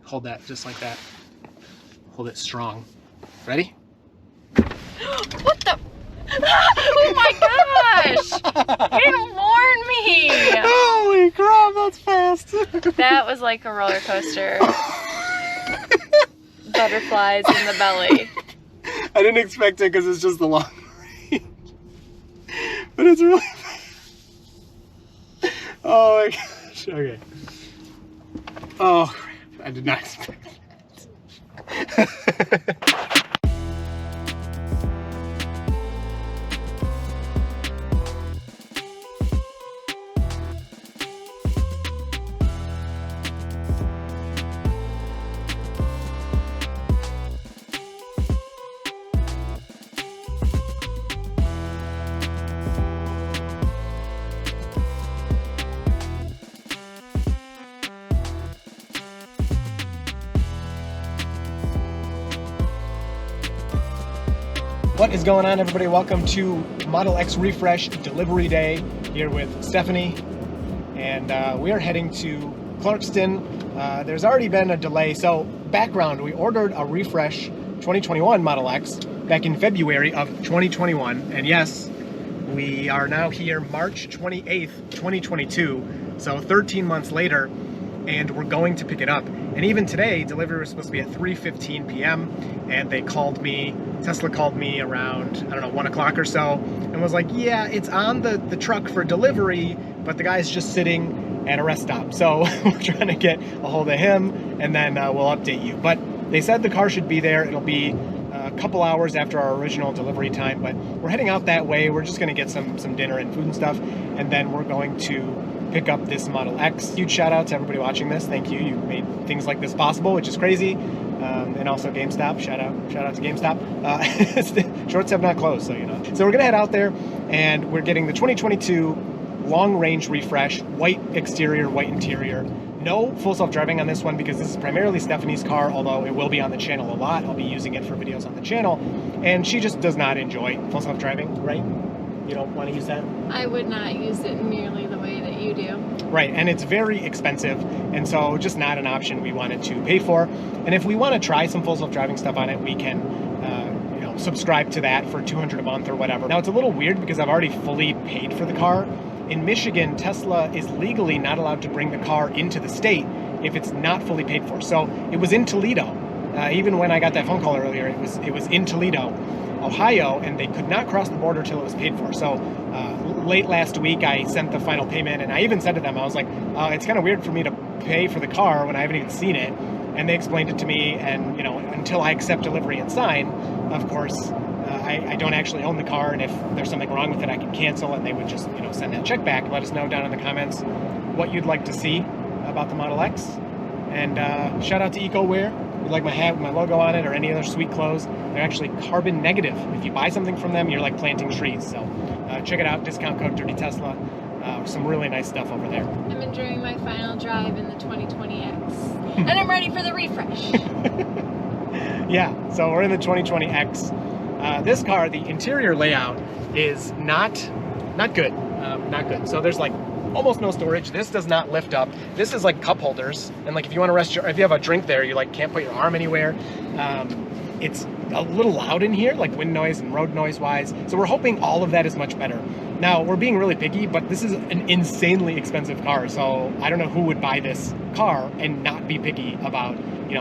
Hold that just like that. Hold it strong. Ready? What the? Oh my gosh! You didn't warn me! Holy crap, that's fast. That was like a roller coaster. Butterflies in the belly. I didn't expect it because it's just the long range. But it's really fast. Oh my gosh. Okay. Oh crap. I did not expect that. What is going on, everybody? Welcome to Model X Refresh Delivery Day here with Stephanie, and we are heading to Clarkston. There's already been a delay, so background, we ordered a Refresh 2021 Model X back in February of 2021, and yes, we are now here March 28th, 2022, so 13 months later, and we're going to pick it up. And even today, delivery was supposed to be at 3:15 p.m. and they called me, Tesla called me around, I don't know, 1 o'clock or so, and was like, yeah, it's on the truck for delivery, but the guy's just sitting at a rest stop. So we're trying to get a hold of him, and then we'll update you. But they said the car should be there. It'll be a couple hours after our original delivery time, but we're heading out that way. We're just gonna get some dinner and food and stuff, and then we're going to pick up this Model X. Huge shout out to everybody watching this. Thank you. You made things like this possible, which is crazy. And also GameStop. Shout out to GameStop. Shorts have not closed, so you know. So we're gonna head out there, and we're getting the 2022 long range refresh, white exterior, white interior. No full self-driving on this one because this is primarily Stephanie's car, although it will be on the channel a lot. I'll be using it for videos on the channel, and she just does not enjoy full self-driving, right? You don't want to use that? I would not use it nearly the way that you do. Right, and it's very expensive, and so just not an option we wanted to pay for. And if we want to try some full self-driving stuff on it, we can subscribe to that for $200 a month or whatever. Now, it's a little weird because I've already fully paid for the car. In Michigan, Tesla is legally not allowed to bring the car into the state if it's not fully paid for. So it was in Toledo. Even when I got that phone call earlier, it was in Toledo, Ohio, and they could not cross the border till it was paid for. So late last week, I sent the final payment, and I even said to them, I was like, it's kind of weird for me to pay for the car when I haven't even seen it. And they explained it to me, and until I accept delivery and sign, of course, I don't actually own the car, and if there's something wrong with it, I can cancel, and they would just send that check back. Let us know down in the comments what you'd like to see about the Model X. And shout out to EcoWear. If you like my hat with my logo on it or any other sweet clothes, they're actually carbon negative. If you buy something from them, you're like planting trees. So check it out, discount code Dirty Tesla. Some really nice stuff over there. I'm enjoying my final drive in the 2020X. And I'm ready for the refresh. Yeah, so we're in the 2020X. This car, the interior layout is not good. Not good. So there's like almost no storage. This does not lift up. This is like cup holders, and like if you want to rest if you have a drink there, you like can't put your arm anywhere. It's a little loud in here, like wind noise and road noise wise. So we're hoping all of that is much better. Now we're being really picky, but this is an insanely expensive car. So I don't know who would buy this car and not be picky about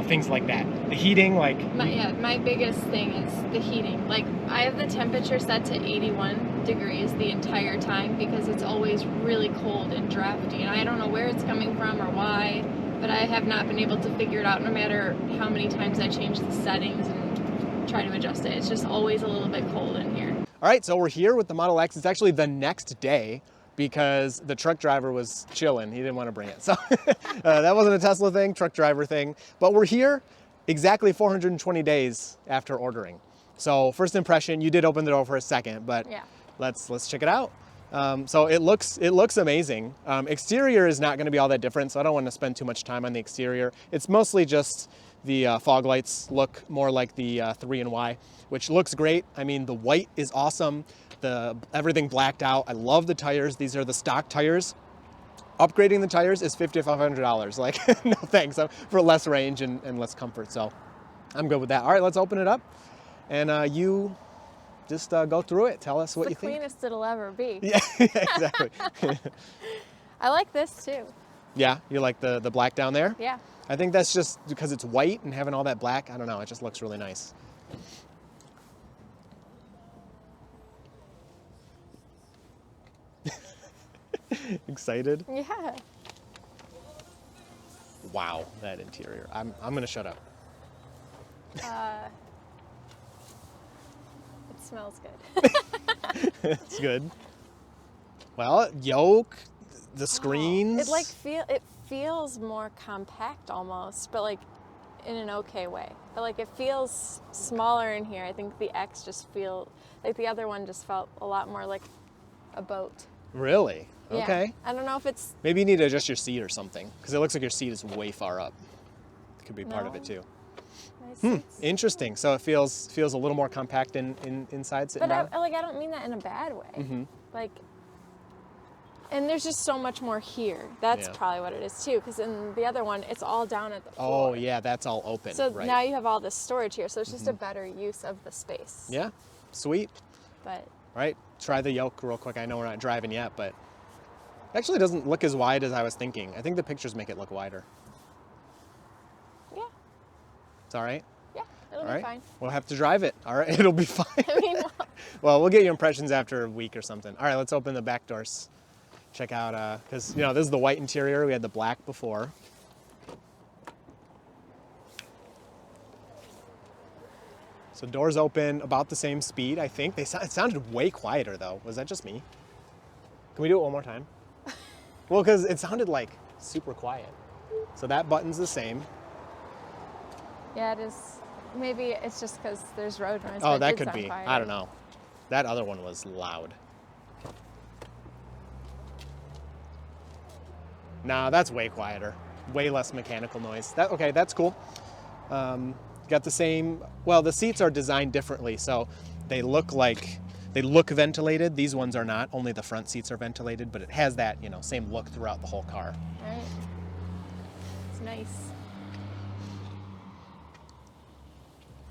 things like that. The heating, like my biggest thing is the heating. Like I have the temperature set to 81 degrees the entire time because it's always really cold and drafty, and I don't know where it's coming from or why, but I have not been able to figure it out no matter how many times I change the settings and try to adjust it. It's just always a little bit cold in here. All right, so we're here with the Model X. It's actually the next day because the truck driver was chilling. He didn't want to bring it. So that wasn't a Tesla thing, truck driver thing. But we're here exactly 420 days after ordering. So first impression, you did open the door for a second, but yeah. Let's check it out. So it looks amazing. Exterior is not going to be all that different, so I don't want to spend too much time on the exterior. It's mostly just the fog lights look more like the 3Y, which looks great. I mean, the white is awesome. Everything blacked out. I love the tires. These are the stock tires. upgrading the tires is $50 to $500. Like, no thanks, for less range and less comfort. So I'm good with that. All right, let's open it up. And you just go through it. Tell us what you think. The cleanest it'll ever be. Yeah, exactly. I like this too. Yeah, you like the black down there? Yeah. I think that's just because it's white and having all that black. I don't know. It just looks really nice. Excited? Yeah. Wow, that interior. I'm gonna shut up. It smells good. It's good. Well, yoke, the screens. It feels more compact almost, but like in an okay way. But like it feels smaller in here. I think the X just feel like the other one just felt a lot more like a boat. Really? Yeah. Okay. I don't know if it's Maybe you need to adjust your seat or something, because it looks like your seat is way far up. It could be part of it too. nice seats. Interesting. So it feels a little more compact inside sitting But down. I don't mean that in a bad way. Mm-hmm. Like, and there's just so much more here. That's Yeah. probably what it is too. Because in the other one, it's all down at the floor. Oh yeah, that's all open. So right. now you have all this storage here. So it's just a better use of the space. Yeah, sweet. But Right. Try the yoke real quick. I know we're not driving yet, but it actually doesn't look as wide as I was thinking. I think the pictures make it look wider. yeah, It's all right. yeah, it'll All be right. fine. We'll have to drive it. All right. It'll be fine. I mean, Well, we'll get you impressions after a week or something. All right, let's open the back doors. Check out, because, this is the white interior. We had the black before. So doors open about the same speed, I think. It sounded way quieter, though. Was that just me? Can we do it one more time? Well, because it sounded like super quiet. So that button's the same. yeah, it is. Maybe it's just because there's road noise. Oh, but it that did could sound be. quieter. I don't know. That other one was loud. Nah, that's way quieter. Way less mechanical noise. Okay, that's cool. Got the same, well, the seats are designed differently, so they look ventilated. These ones are not. Only the front seats are ventilated, but it has that, same look throughout the whole car. Right. It's nice.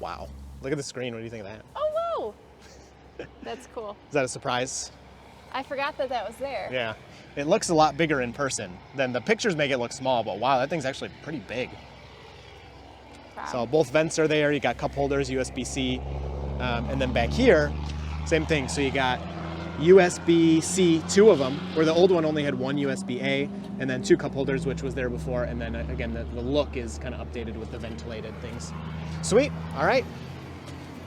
Wow. Look at the screen. What do you think of that? Oh, whoa! That's cool. Is that a surprise? I forgot that was there. Yeah. It looks a lot bigger in person than the pictures make it look small, but wow, that thing's actually pretty big. Wow. So both vents are there. You got cup holders, USB-C, and then back here, same thing. So you got USB-C, 2 of them, where the old one only had 1 USB-A, and then 2 cup holders, which was there before. And then again, the look is kind of updated with the ventilated things. Sweet. All right.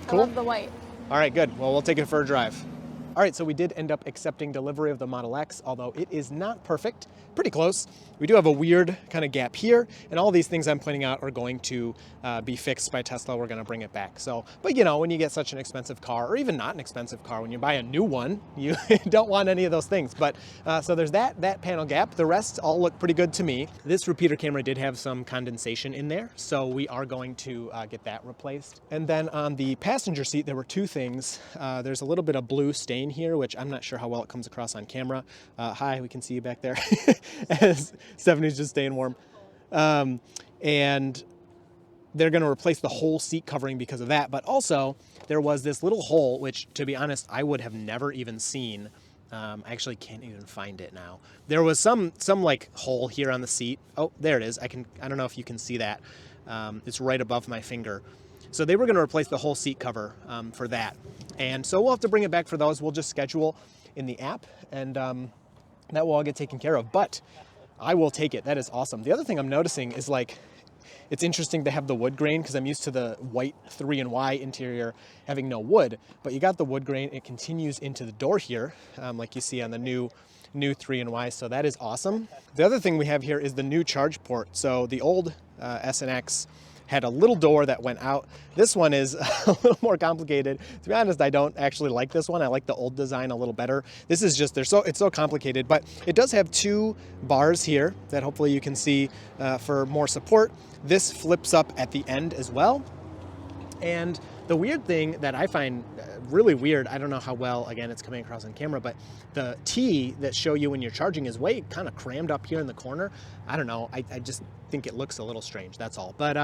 Cool. I love the white. All right, good. Well, we'll take it for a drive. All right, so we did end up accepting delivery of the Model X, although it is not perfect, pretty close. We do have a weird kind of gap here, and all these things I'm pointing out are going to be fixed by Tesla. We're going to bring it back. So, but when you get such an expensive car, or even not an expensive car, when you buy a new one, you don't want any of those things. But so there's that panel gap. The rest all look pretty good to me. This repeater camera did have some condensation in there, so we are going to get that replaced. And then on the passenger seat, there were 2 things. There's a little bit of blue stain here, which I'm not sure how well it comes across on camera. Hi, we can see you back there. As Stephanie's just staying warm. And they're going to replace the whole seat covering because of that. But also, there was this little hole, which, to be honest, I would have never even seen. I actually can't even find it now. There was some like hole here on the seat. Oh, there it is. I don't know if you can see that. It's right above my finger. So they were going to replace the whole seat cover for that. And so we'll have to bring it back for those. We'll just schedule in the app, and that will all get taken care of. But I will take it. That is awesome. The other thing I'm noticing is it's interesting to have the wood grain, because I'm used to the white 3Y interior having no wood, but you got the wood grain. It continues into the door here, like you see on the new 3Y, so that is awesome. The other thing we have here is the new charge port. So the old S and X had a little door that went out. This one is a little more complicated. To be honest, I don't actually like this one. I like the old design a little better. This is just, it's so complicated, but it does have 2 bars here that hopefully you can see for more support. This flips up at the end as well. And The weird thing that I find really weird, I don't know how well, again, it's coming across on camera, but the T that show you when you're charging is way kind of crammed up here in the corner. I don't know. I just think it looks a little strange, that's all. But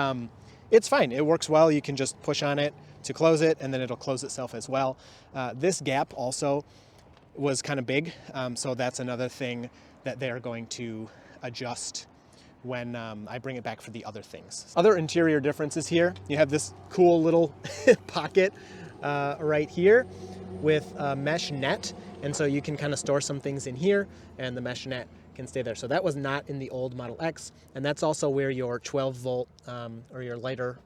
it's fine. It works well. You can just push on it to close it, and then it'll close itself as well. This gap also was kind of big, so that's another thing that they're going to adjust when I bring it back for the other things. Other interior differences here, you have this cool little pocket right here with a mesh net, and so you can kind of store some things in here, and the mesh net can stay there. So that was not in the old Model X, and that's also where your 12 volt or your lighter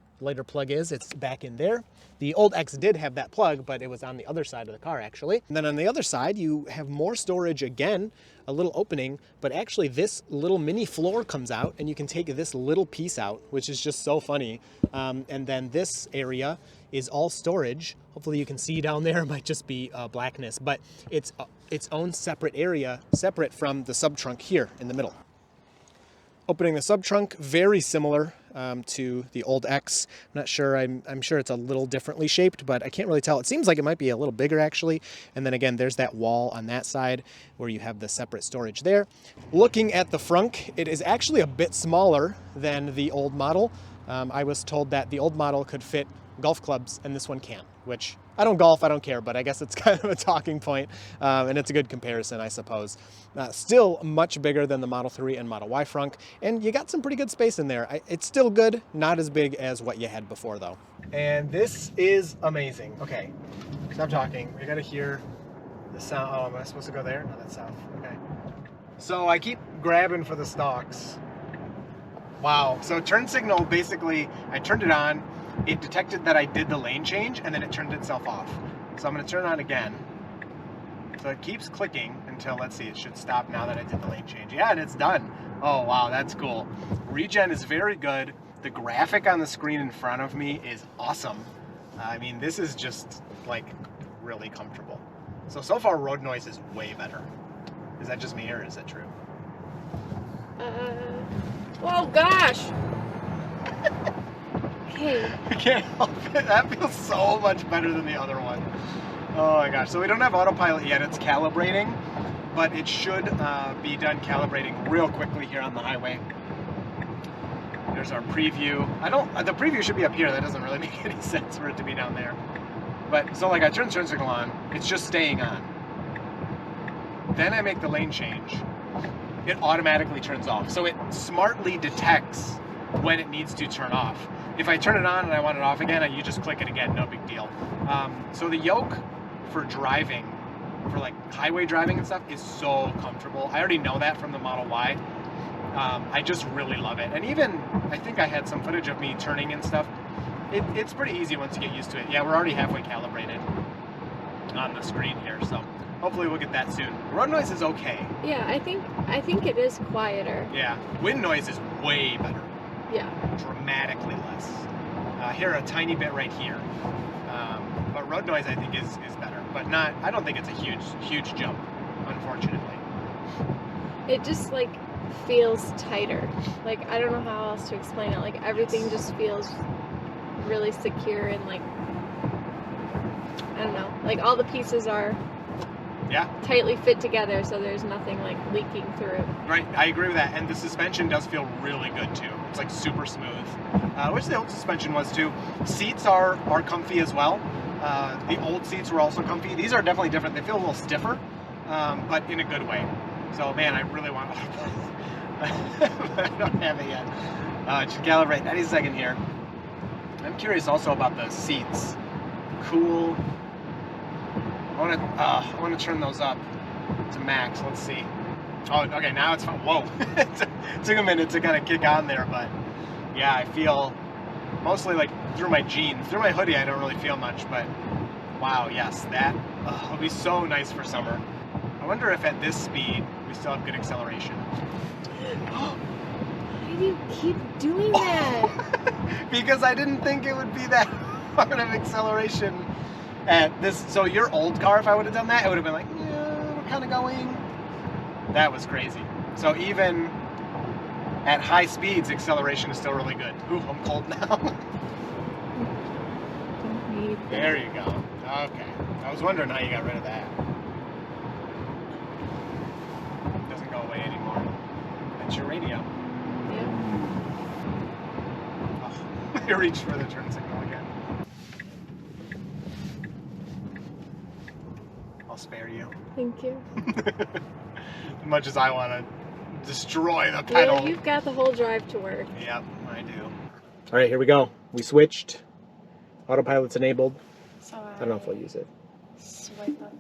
plug is. It's back in there. The old X did have that plug, but it was on the other side of the car actually. And then on the other side, you have more storage again, a little opening, but actually this little mini floor comes out and you can take this little piece out, which is just so funny. And then this area is all storage. Hopefully you can see down there, it might just be blackness, but it's its own separate area, separate from the sub trunk here in the middle. Opening the sub trunk, very similar to the old X. I'm not sure, I'm sure it's a little differently shaped, but I can't really tell. It seems like it might be a little bigger actually. And then again, there's that wall on that side where you have the separate storage there. Looking at the frunk, it is actually a bit smaller than the old model. I was told that the old model could fit golf clubs and this one can't, which I don't golf, I don't care, but I guess it's kind of a talking point, and it's a good comparison, I suppose. Still much bigger than the Model 3 and Model Y frunk, and you got some pretty good space in there. It's still good, not as big as what you had before though. And this is amazing. Okay, stop talking. We gotta hear the sound. Oh, am I supposed to go there? No, that's south. Okay. So I keep grabbing for the stalks. Wow, so turn signal, basically, I turned it on, it detected that I did the lane change, and then it turned itself off. So I'm gonna turn it on again. So it keeps clicking until, let's see, it should stop now that I did the lane change. Yeah, and it's done. Oh, wow, that's cool. Regen is very good. The graphic on the screen in front of me is awesome. I mean, this is just, like, really comfortable. So far, road noise is way better. Is that just me, or is that true? Oh gosh! Hey. I can't help it. That feels so much better than the other one. Oh my gosh. So we don't have autopilot yet. It's calibrating, but it should be done calibrating real quickly here on the highway. There's our preview. The preview should be up here. That doesn't really make any sense for it to be down there. But so like I turn the turn signal on, it's just staying on. Then I make the lane change. It automatically turns off. So it smartly detects when it needs to turn off. If I turn it on and I want it off again, you just click it again, no big deal. So the yoke for driving, for like highway driving and stuff, is so comfortable. I already know that from the Model Y. I just really love it. And even, I think I had some footage of me turning and stuff. It's pretty easy once you get used to it. Yeah, we're already halfway calibrated on the screen here, so hopefully we'll get that soon. Road noise is okay. Yeah, I think it is quieter. Yeah, wind noise is way better. Yeah. Dramatically less. Here a tiny bit right here. But road noise I think is better. But not, I don't think it's a huge jump, unfortunately. It just like feels tighter. Like I don't know how else to explain it. Like everything just feels really secure and like, I don't know, like all the pieces are tightly fit together, so there's nothing like leaking through. Right, I agree with that. And the suspension does feel really good too. It's like super smooth, which the old suspension was too. Seats are comfy as well. The old seats were also comfy. These are definitely different. They feel a little stiffer, but in a good way. So man, I really want autopilot. I don't have it yet. Should calibrate any second here. I'm curious also about the seats. Cool. I want to turn those up to max. Let's see. Oh, okay, now it's fine. Whoa. It took a minute to kind of kick on there, but yeah, I feel mostly like through my jeans. Through my hoodie, I don't really feel much, but wow, yes, that will be so nice for summer. I wonder if at this speed, we still have good acceleration. Why do you keep doing that? Because I didn't think it would be that hard of acceleration at this. So your old car, if I would have done that, it would have been like, yeah, we're kind of going. That was crazy. So even at high speeds, acceleration is still really good. Ooh, I'm cold now. need There you go. Okay. I was wondering how you got rid of that. It doesn't go away anymore. That's your radio. Yep. Oh, I reached for the turn signal again. I'll spare you. Thank you. As much as I want to destroy the pedal. Yeah, you've got the whole drive to work. Yep, I do. All right, here we go. We switched. Autopilot's enabled. So I don't know if we'll use it. Swipe up.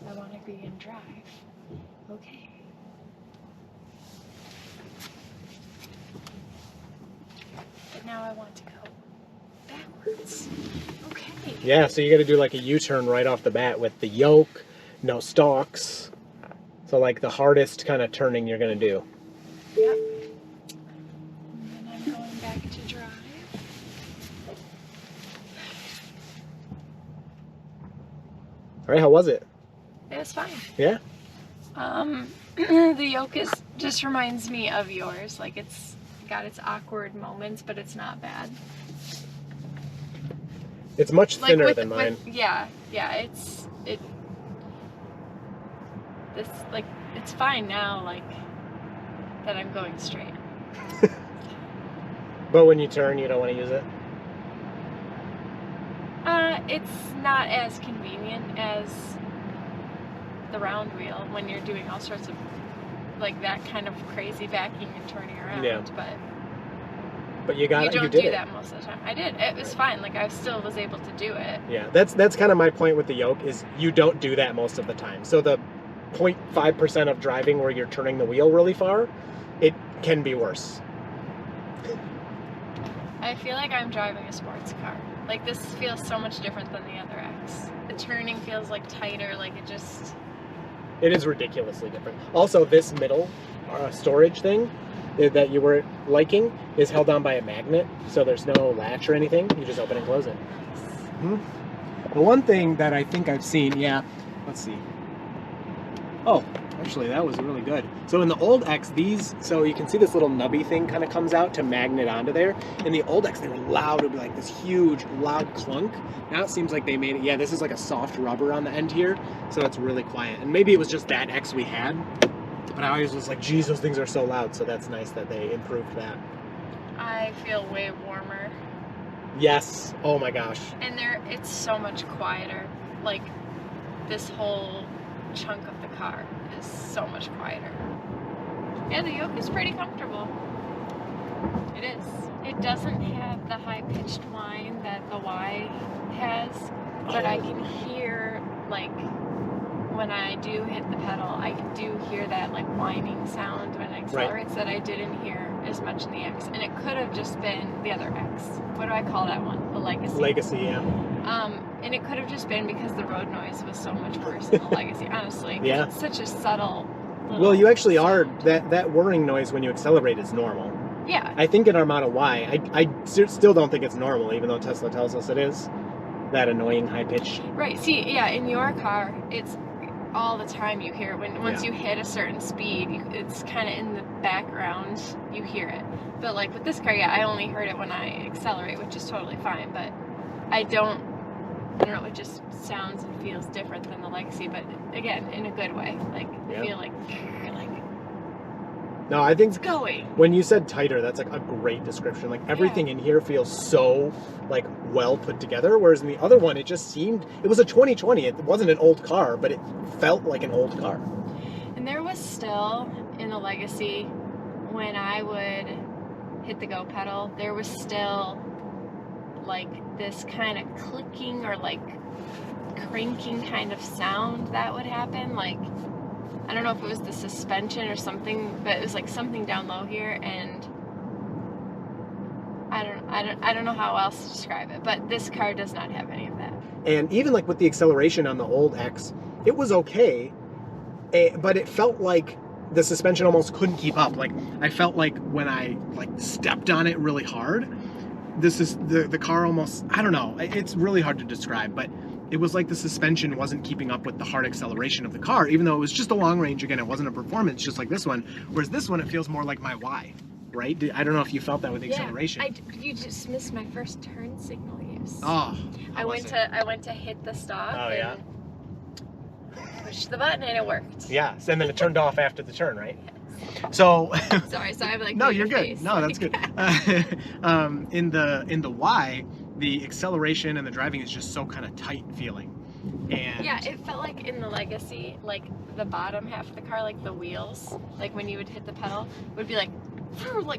I want to be in drive. Okay. But now I want to go backwards. Okay. Yeah, so you got to do like a U-turn right off the bat with the yoke, no stalks. So like the hardest kind of turning you're going to do. Yep. And then I'm going back to drive. All right, how was it? It was fine. Yeah? The yoke just reminds me of yours. Like it's got its awkward moments, but it's not bad. It's much Like thinner than mine. Yeah, it's fine now, like that I'm going straight. But when you turn, you don't want to use it? It's not as convenient as the round wheel when you're doing all sorts of like that kind of crazy backing and turning around. Yeah. But you got it. you You don't did do it. that most of the time. I did. It was fine. Like I still was able to do it. Yeah, that's kind of my point with the yoke is you don't do that most of the time. So the 0.5% of driving where you're turning the wheel really far, it can be worse. I feel like I'm driving a sports car. Like this feels so much different than the other X. The turning feels like tighter. Like It is ridiculously different. Also, this middle storage thing that you were liking is held on by a magnet, so there's no latch or anything. You just open and close it. Mm-hmm. The one thing that I think I've seen, let's see. Oh, actually, that was really good. So in the old X, so you can see this little nubby thing kind of comes out to magnet onto there. In the old X, they were loud. It would be like this huge, loud clunk. Now it seems like they made it, this is like a soft rubber on the end here, so it's really quiet. And maybe it was just that X we had, but I always was like, geez, those things are so loud, so that's nice that they improved that. I feel way warmer. Yes, oh my gosh. And it's so much quieter. Like this whole chunk of the car is so much quieter. Yeah, the yoke is pretty comfortable. It is. It doesn't have the high-pitched whine that the Y has, but I can hear, like, when I do hit the pedal, I do hear that, like, whining sound when it accelerates that I didn't hear as much in the X. And it could have just been the other X. What do I call that one? The Legacy. Legacy, yeah. And it could have just been because the road noise was so much worse in the Legacy, honestly. Yeah. It's such a subtle little Well, you actually sound. that whirring noise when you accelerate is normal. Yeah. I think in our Model Y, I still don't think it's normal, even though Tesla tells us it is. That annoying high pitch. Right. See, yeah, in your car, it's all the time you hear it. Once you hit a certain speed, it's kind of in the background, you hear it. But like with this car, I only heard it when I accelerate, which is totally fine. But I don't know, it just sounds and feels different than the Legacy, but again, in a good way. Like, I feel like no, I think it's going. When you said tighter, that's like a great description. Like everything in here feels so like well put together, whereas in the other one, it just seemed, it was a 2020. It wasn't an old car, but it felt like an old car. And there was still, in the Legacy, when I would hit the go pedal, there was still like this kind of clicking or like cranking kind of sound that would happen. Like, I don't know if it was the suspension or something, but it was like something down low here, and I don't know how else to describe it, but this car does not have any of that. And even like with the acceleration on the old X, it was okay, but it felt like the suspension almost couldn't keep up. Like I felt like when I like stepped on it really hard, this is the car almost, I don't know, it's really hard to describe, but it was like the suspension wasn't keeping up with the hard acceleration of the car, even though it was just a long range. Again, it wasn't a performance just like this one, whereas this one, it feels more like my Y. right? I don't know if you felt that with the acceleration. You just missed my first turn signal use. Oh, I went to hit the stop. Oh, yeah. Push the button and it worked. Yeah, and then it turned off after the turn, right? So sorry, I'm like no, you're good. face. No, that's good. In the Y, the acceleration and the driving is just so kind of tight feeling. And yeah, it felt like in the Legacy, like the bottom half of the car, like the wheels, like when you would hit the pedal, would be like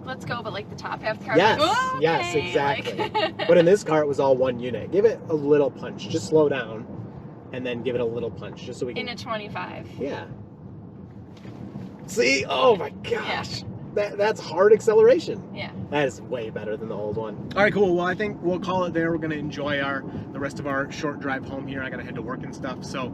let's go, but like the top half of the car, yes, was like, oh, okay. yes, exactly. Like, but in this car, it was all one unit. Give it a little punch. Just slow down, and then give it a little punch, just so we can. In a 25. Yeah. See? Oh my gosh. Yeah. That's hard acceleration. Yeah. That is way better than the old one. All right, cool. Well, I think we'll call it there. We're going to enjoy the rest of our short drive home here. I got to head to work and stuff. So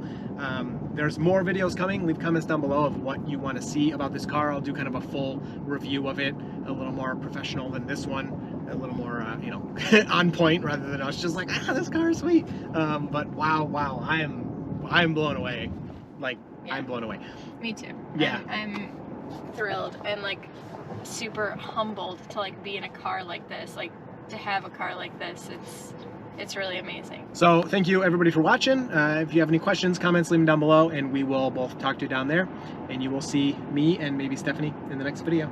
there's more videos coming. Leave comments down below of what you want to see about this car. I'll do kind of a full review of it, a little more professional than this one, a little more, you know, on point rather than us just like, this car is sweet. But wow, I'm blown away. Like, yeah. I'm blown away. Me too. Yeah. I'm thrilled and like super humbled to like be in a car like this, like to have a car like this. It's really amazing. So thank you everybody for watching. If you have any questions, comments, leave them down below and we will both talk to you down there, and you will see me and maybe Stephanie in the next video.